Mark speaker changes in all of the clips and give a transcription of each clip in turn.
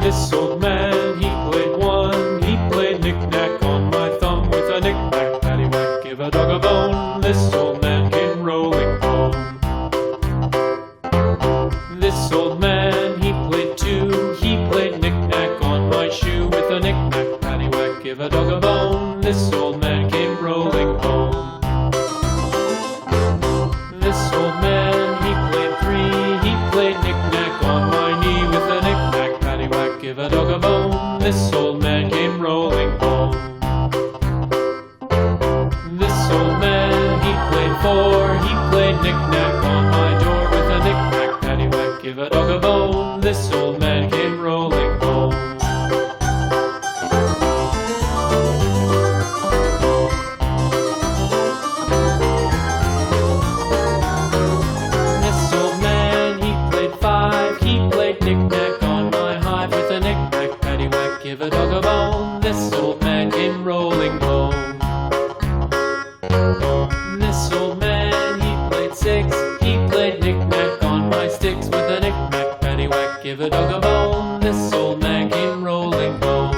Speaker 1: This old man, he played one. He played knick-knack on my thumb with a knick-knack, paddywhack, give a dog a bone. This old man came rolling home. This old man, he played two. He played knick-knack on my shoe with a knick-knack, paddywhack, give a dog a bone. This old man came rolling home. This old man, he played three. He played knick-knack on my knee with a knick-knack, paddywhack, give a dog a bone. This old man came rolling home. This old man, he played four. He played knick-knack on my door with a knick-knack, paddywhack, give a dog a bone. This old man came rolling home. This old man, he played five. He played knick-knack on my hive with a knick-knack, paddywhack, give a dog a bone. This old man came rolling home. This old man, he played six. He played knick-knack on my sticks with a knick-knack, paddywhack, give a dog a bone. This old man came rolling home.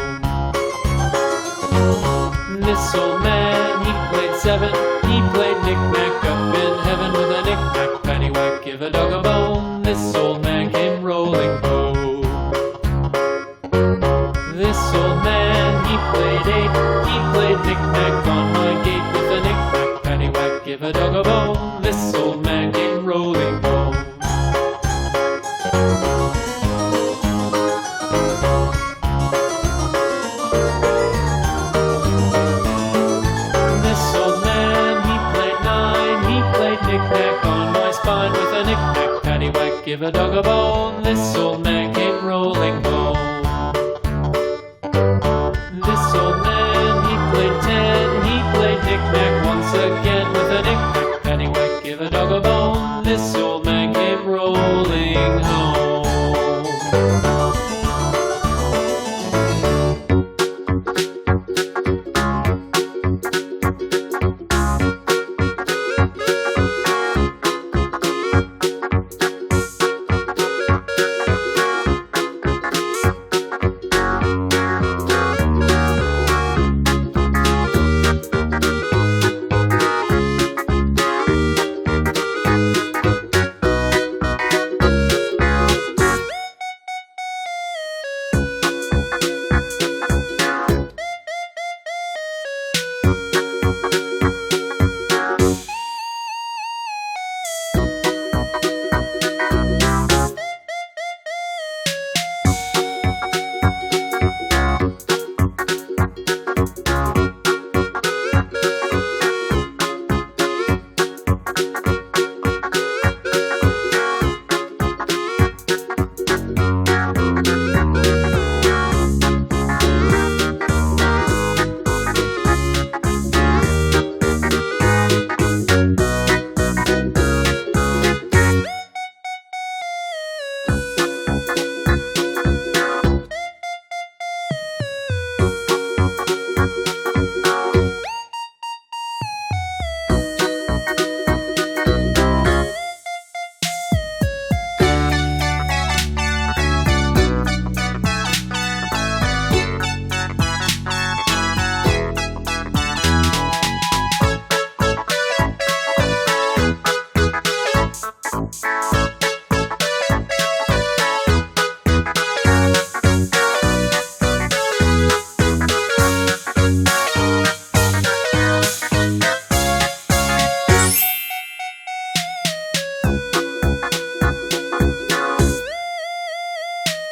Speaker 1: This old man, he played seven. He played knick-knack up in heaven with a knick-knack, paddywhack, give a dog a bone. This old man came rolling home. This old man, he played eight. He played knick-knack on my gate with a knick-knack, paddywhack, give a dog a bone. This old man came rolling home. This old man, he played nine. He played knick-knack on my spine with a knick-knack, paddywhack, give a dog a bone. This old man came rolling home. This old man, he played ten. He played knick-knack once again with a knick-knack,